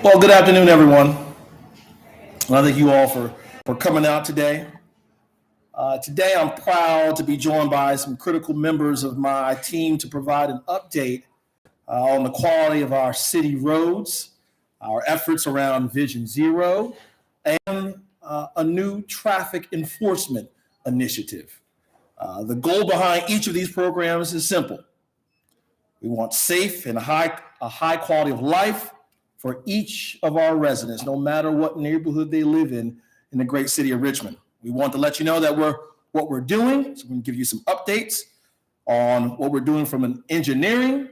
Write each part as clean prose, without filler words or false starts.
Well, good afternoon, everyone. And I thank you all for coming out today. Today, I'm proud to be joined by some critical members of my team to provide an update on the quality of our city roads, our efforts around Vision Zero, and a new traffic enforcement initiative. The goal behind each of these programs is simple. We want safe and a high quality of life for each of our residents, no matter what neighborhood they live in the great city of Richmond. We want to let you know that what we're doing, so we can give you some updates on what we're doing from an engineering,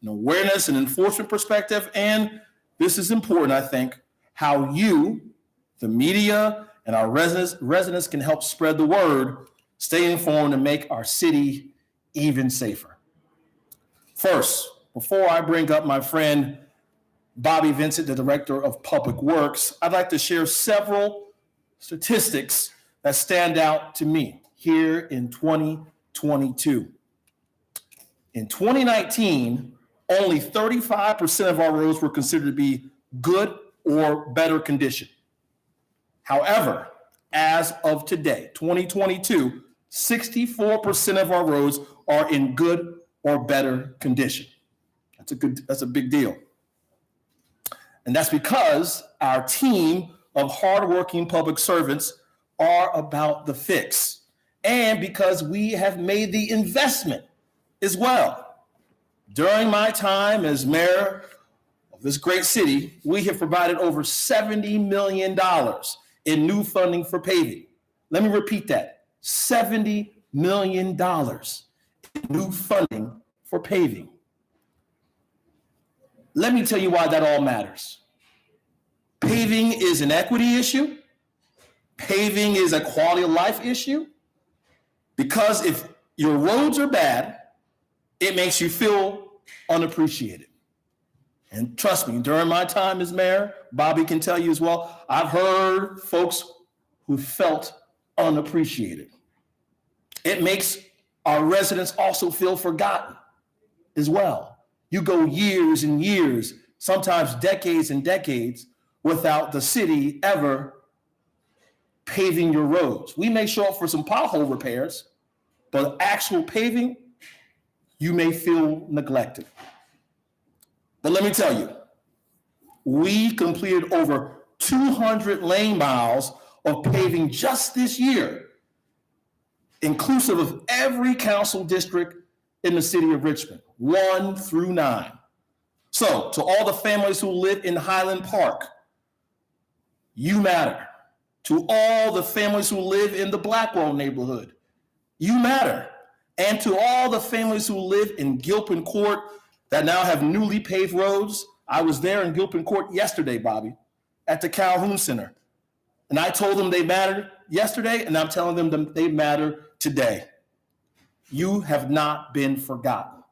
an awareness and enforcement perspective, and this is important, I think, how you, the media, and our residents can help spread the word, stay informed, and make our city even safer. First, before I bring up my friend Bobby Vincent, the Director of Public Works, I'd like to share several statistics that stand out to me here in 2022. In 2019, only 35% of our roads were considered to be good or better condition. However, as of today, 2022, 64% of our roads are in good or better condition. That's a big deal. And that's because our team of hardworking public servants are about the fix, and because we have made the investment as well. During my time as mayor of this great city, we have provided over $70 million in new funding for paving. Let me repeat that, $70 million in new funding for paving. Let me tell you why that all matters. Paving is an equity issue. Paving is a quality of life issue. Because if your roads are bad, it makes you feel unappreciated. And trust me, during my time as mayor, Bobby can tell you as well, I've heard folks who felt unappreciated. It makes our residents also feel forgotten as well. You go years and years, sometimes decades and decades, without the city ever paving your roads. We may show up for some pothole repairs, but actual paving, you may feel neglected. But let me tell you, we completed over 200 lane miles of paving just this year, inclusive of every council district in the city of Richmond, 1 through 9. So to all the families who live in Highland Park, you matter. To all the families who live in the Blackwell neighborhood, you matter. And to all the families who live in Gilpin Court that now have newly paved roads, I was there in Gilpin Court yesterday, Bobby, at the Calhoun Center. And I told them they mattered yesterday, and I'm telling them they matter today. You have not been forgotten.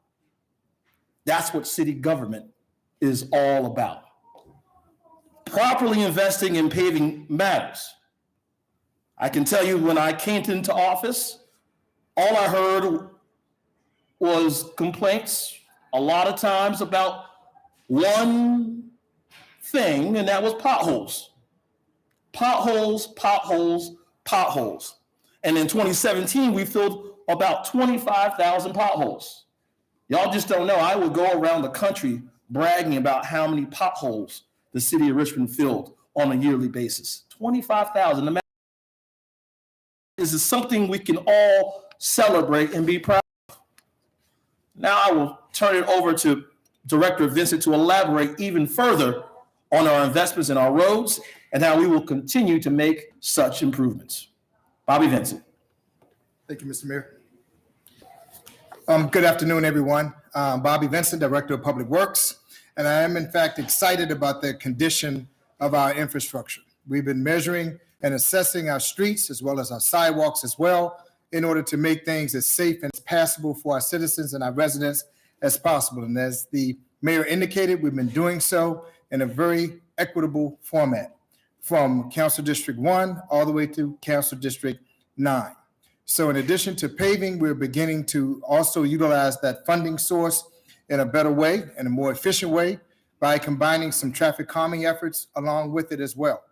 That's what city government is all about. Properly investing in paving matters. I can tell you when I came into office, all I heard was complaints a lot of times about one thing, and that was potholes. Potholes, potholes, potholes. And in 2017, we filled about 25,000 potholes. Y'all just don't know. I would go around the country bragging about how many potholes the city of Richmond filled on a yearly basis. 25,000. This is something we can all celebrate and be proud of. Now I will turn it over to Director Vincent to elaborate even further on our investments in our roads and how we will continue to make such improvements. Bobby Vincent. Thank you, Mr. Mayor. Good afternoon, everyone. Bobby Vincent, Director of Public Works, and I am in fact excited about the condition of our infrastructure. We've been measuring and assessing our streets as well as our sidewalks as well in order to make things as safe and as passable for our citizens and our residents as possible. And as the mayor indicated, we've been doing so in a very equitable format from Council District 1 all the way to Council District 9. So in addition to paving, we're beginning to also utilize that funding source in a better way, in a more efficient way. by combining some traffic calming efforts along with it as well.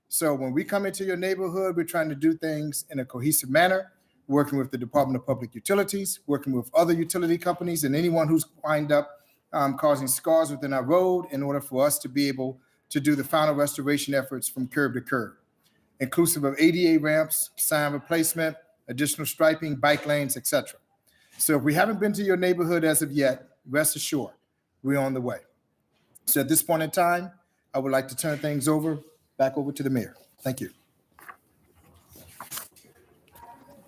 So when we come into your neighborhood, we're trying to do things in a cohesive manner, working with the Department of Public Utilities, working with other utility companies and anyone who's wind up causing scars within our road in order for us to be able to do the final restoration efforts from curb to curb, inclusive of ADA ramps, sign replacement, additional striping, bike lanes, etc. So if we haven't been to your neighborhood as of yet, rest assured, we're on the way. So at this point in time, I would like to turn things back over to the mayor. Thank you.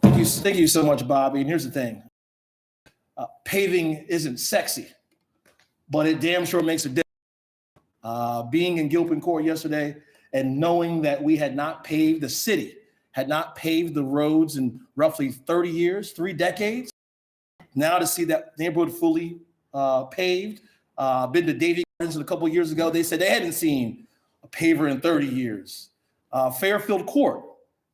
Thank you so much, Bobby. And here's the thing. Paving isn't sexy, but it damn sure makes a difference. Being in Gilpin Court yesterday and knowing that we had not paved, the city had not paved the roads in roughly 30 years, 3 decades. Now to see that neighborhood fully paved. Been to Davie Gardens a couple of years ago. They said they hadn't seen a paver in 30 years. Fairfield Court,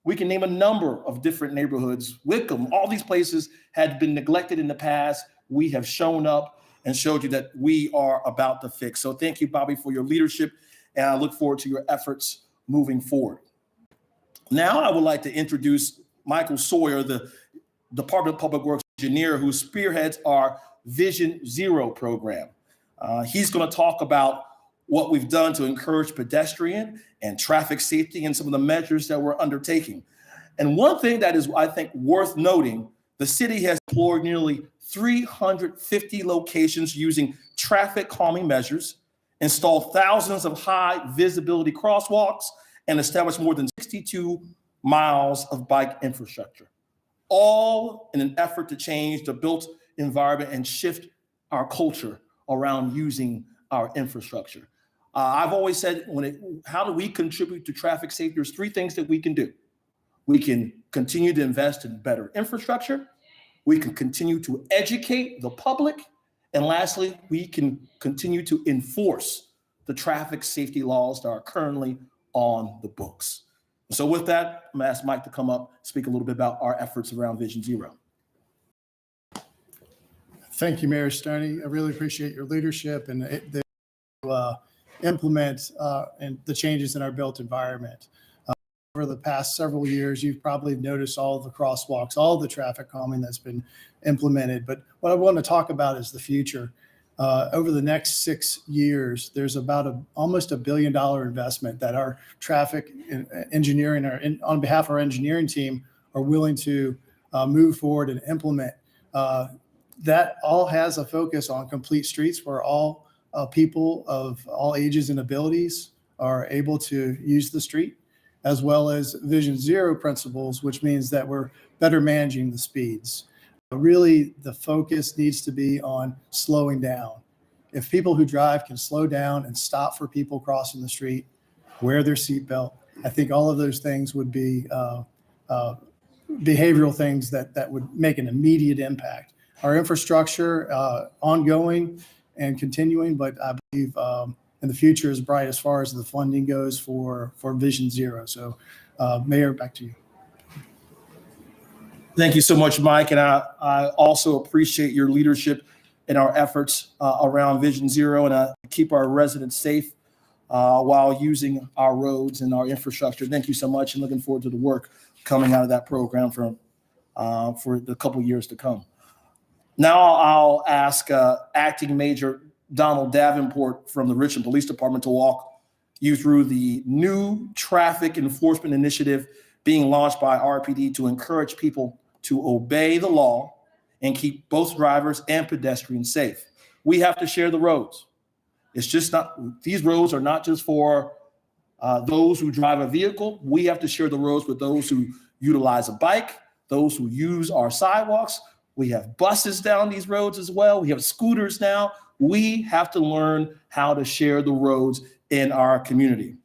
we can name a number of different neighborhoods. Wickham, all these places had been neglected in the past. We have shown up and showed you that we are about to fix. So thank you, Bobby, for your leadership, and I look forward to your efforts moving forward. Now I would like to introduce Michael Sawyer, the Department of Public Works engineer who spearheads our Vision Zero program. He's going to talk about what we've done to encourage pedestrian and traffic safety and some of the measures that we're undertaking. And one thing that is, I think, worth noting, the city has deployed nearly 350 locations using traffic calming measures, installed thousands of high visibility crosswalks, and established more than 62 miles of bike infrastructure, all in an effort to change the built environment and shift our culture around using our infrastructure. I've always said, how do we contribute to traffic safety? There's 3 things that we can do. We can continue to invest in better infrastructure. We can continue to educate the public. And lastly, we can continue to enforce the traffic safety laws that are currently on the books. So with that, I'm gonna ask Mike to come up, speak a little bit about our efforts around Vision Zero. Thank you, Mayor Stoney. I really appreciate your leadership and implement and the changes in our built environment. Over the past several years, you've probably noticed all of the crosswalks, all of the traffic calming that's been implemented. But what I want to talk about is the future. Over the next 6 years, there's about almost $1 billion investment that our traffic engineering, on behalf of our engineering team, are willing to move forward and implement. That all has a focus on complete streets where all people of all ages and abilities are able to use the street, as well as Vision Zero principles, which means that we're better managing the speeds. Really, the focus needs to be on slowing down. If people who drive can slow down and stop for people crossing the street, wear their seatbelt, I think all of those things would be behavioral things that would make an immediate impact. Our infrastructure, ongoing and continuing, but I believe in the future is bright as far as the funding goes for Vision Zero. So, Mayor, back to you. Thank you so much, Mike. And I also appreciate your leadership in our efforts around Vision Zero and keep our residents safe while using our roads and our infrastructure. Thank you so much, and looking forward to the work coming out of that program for the couple years to come. Now I'll ask Acting Major Donald Davenport from the Richmond Police Department to walk you through the new traffic enforcement initiative being launched by RPD to encourage people to obey the law and keep both drivers and pedestrians safe. We have to share the roads. It's just not, these roads are not just for those who drive a vehicle. We have to share the roads with those who utilize a bike, those who use our sidewalks. We have buses down these roads as well. We have scooters now. We have to learn how to share the roads in our community.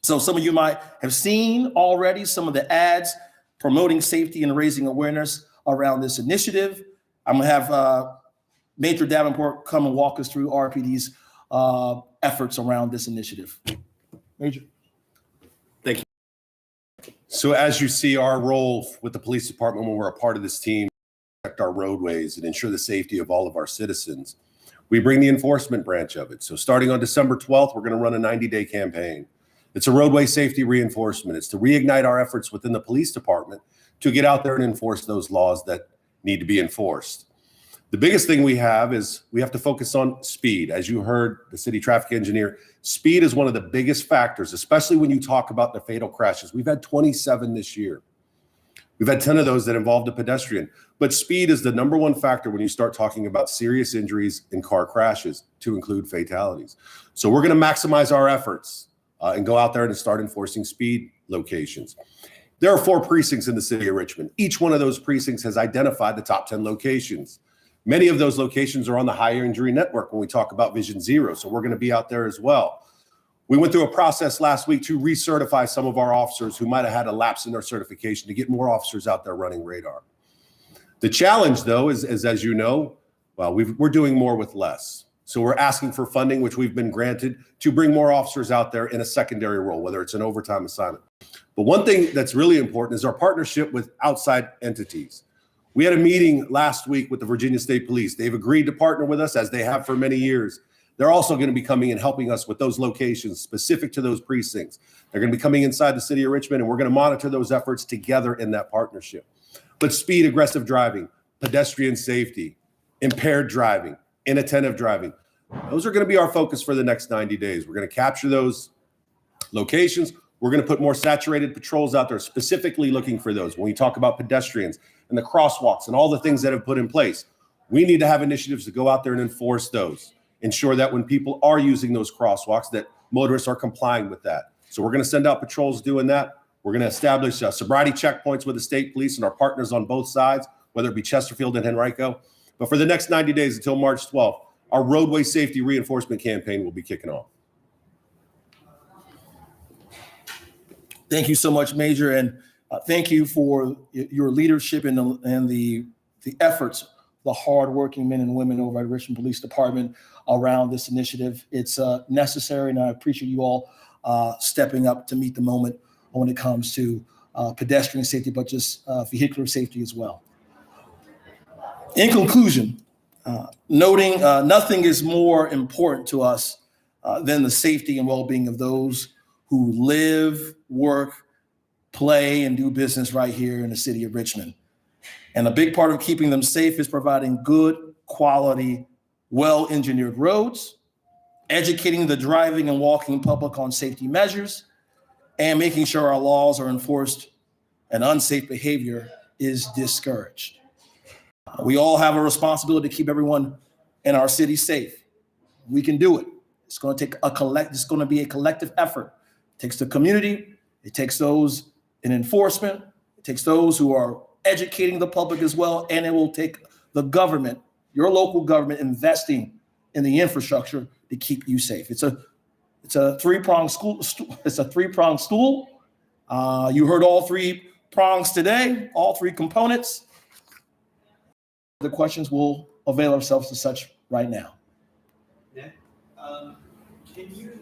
So some of you might have seen already some of the ads promoting safety and raising awareness around this initiative. I'm gonna have Major Davenport come and walk us through RPD's efforts around this initiative. Major. Thank you. So as you see, our role with the police department when we're a part of this team, protect our roadways and ensure the safety of all of our citizens. We bring the enforcement branch of it. So starting on December 12th, we're going to run a 90-day campaign. It's a roadway safety reinforcement. It's to reignite our efforts within the police department to get out there and enforce those laws that need to be enforced. The biggest thing we have is we have to focus on speed. As you heard the city traffic engineer, speed is one of the biggest factors, especially when you talk about the fatal crashes. We've had 27 this year. We've had 10 of those that involved a pedestrian. But speed is the number one factor when you start talking about serious injuries and car crashes, to include fatalities. So we're going to maximize our efforts and go out there and start enforcing speed locations. There are 4 precincts in the city of Richmond. Each one of those precincts has identified the top 10 locations. Many of those locations are on the higher injury network when we talk about Vision Zero. So we're going to be out there as well. We went through a process last week to recertify some of our officers who might have had a lapse in their certification to get more officers out there running radar. The challenge, though, is as you know, well, we're doing more with less. So we're asking for funding, which we've been granted, to bring more officers out there in a secondary role, whether it's an overtime assignment. But one thing that's really important is our partnership with outside entities. We had a meeting last week with the Virginia State Police. They've agreed to partner with us, as they have for many years. They're also going to be coming and helping us with those locations specific to those precincts. They're going to be coming inside the city of Richmond, and we're going to monitor those efforts together in that partnership. But speed, aggressive driving, pedestrian safety, impaired driving, inattentive driving, those are going to be our focus for the next 90 days. We're going to capture those locations. We're going to put more saturated patrols out there, specifically looking for those. When we talk about pedestrians and the crosswalks and all the things that have put in place, we need to have initiatives to go out there and enforce those. Ensure that when people are using those crosswalks, that motorists are complying with that. So we're going to send out patrols doing that. We're going to establish sobriety checkpoints with the state police and our partners on both sides, whether it be Chesterfield and Henrico. But for the next 90 days until March 12th, our roadway safety reinforcement campaign will be kicking off. Thank you so much, Major, and thank you for your leadership and the efforts, the hardworking men and women over at Richmond Police Department around this initiative. It's necessary, and I appreciate you all stepping up to meet the moment when it comes to pedestrian safety, but just vehicular safety as well. In conclusion, noting nothing is more important to us than the safety and well-being of those who live, work, play, and do business right here in the city of Richmond. And a big part of keeping them safe is providing good, quality, well-engineered roads, educating the driving and walking public on safety measures, and making sure our laws are enforced and unsafe behavior is discouraged. We all have a responsibility to keep everyone in our city safe. We can do it. It's going to take it's going to be a collective effort. It takes the community, it takes those in enforcement, it takes those who are educating the public as well, and it will take the government, your local government, investing in the infrastructure to keep you safe. It's a three-pronged stool. It's a three-pronged stool. You heard all 3 prongs today, all 3 components. The questions will avail ourselves to such right now. Yeah. Can you?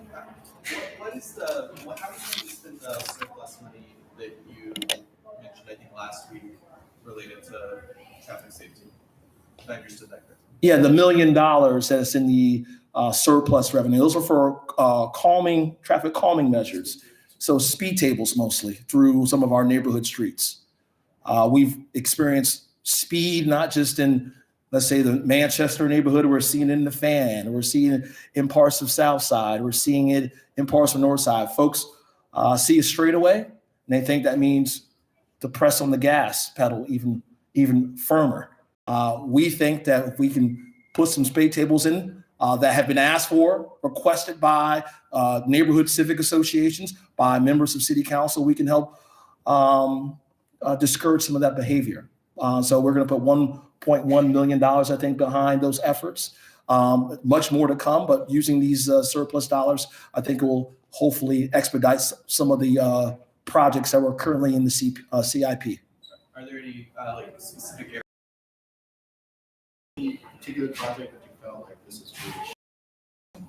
What is the? How do you spend the surplus money that you mentioned? I think last week related to traffic safety. If I understood that correctly. Yeah, the $1 million that's in the surplus revenue. Those are for traffic calming measures. So speed tables mostly through some of our neighborhood streets. We've experienced speed not just in, let's say, the Manchester neighborhood. We're seeing it in the Fan. We're seeing it in parts of South Side. We're seeing it in parts of North Side. Folks see a straightaway, and they think that means to press on the gas pedal even firmer. We think that if we can put some speed tables in that have been asked for, requested by neighborhood civic associations, by members of city council, we can help discourage some of that behavior. So we're going to put $1.1 million, I think, behind those efforts. Much more to come, but using these surplus dollars, I think it will hopefully expedite some of the projects that were currently in the CIP. Are there any specific areas, any particular project that you felt like this is really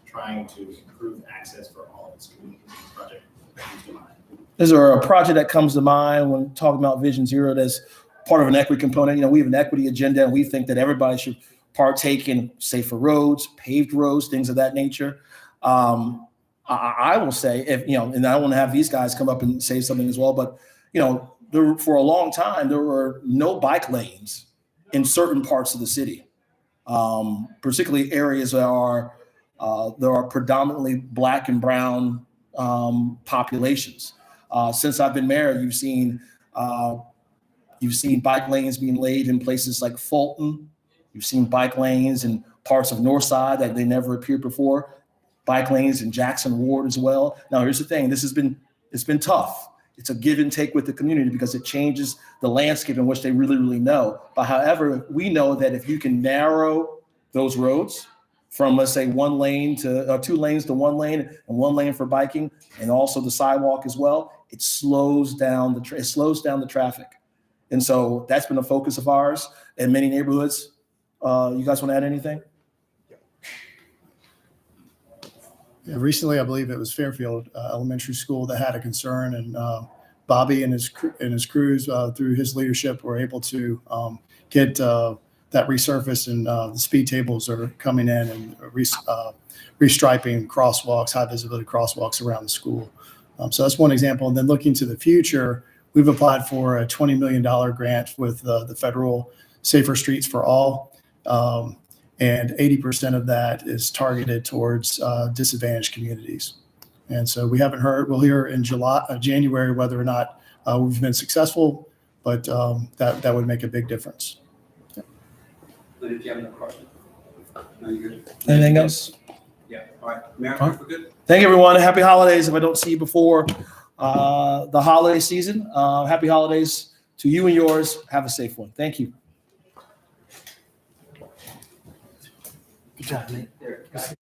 trying to improve access for all of its communities? Project that comes to mind? Is there a project that comes to mind when talking about Vision Zero that's part of an equity component? We have an equity agenda, and we think that everybody should partake in safer roads, paved roads, things of that nature. I will say, if you know, and I want to have these guys come up and say something as well, but you know, for a long time there were no bike lanes in certain parts of the city, particularly areas that are there are predominantly Black and brown populations. Since I've been mayor, you've seen bike lanes being laid in places like Fulton. You've seen bike lanes in parts of Northside that they never appeared before. Bike lanes in Jackson Ward as well. Now, here's the thing: it's been tough. It's a give and take with the community because it changes the landscape in which they really, really know. But however, we know that if you can narrow those roads from, let's say, 1 lane to 2 lanes to 1 lane and 1 lane for biking, and also the sidewalk as well, it slows down the traffic. And so that's been a focus of ours in many neighborhoods. You guys want to add anything? Yeah, recently, I believe it was Fairfield Elementary School that had a concern, and Bobby and his crews, through his leadership, were able to get that resurfaced, and the speed tables are coming in and restriping crosswalks, high visibility crosswalks around the school. So that's one example. And then looking to the future, we've applied for a $20 million grant with the federal Safer Streets for All. And 80% of that is targeted towards disadvantaged communities. And so we haven't heard, we'll hear in January whether or not we've been successful, but that would make a big difference. But if you have no question, no, you're good. Anything else? Yeah, all right. Mayor, All right. we're good. Thank you, everyone. Happy holidays. If I don't see you before the holiday season, happy holidays to you and yours. Have a safe one. Thank you. Good job, Nate. There.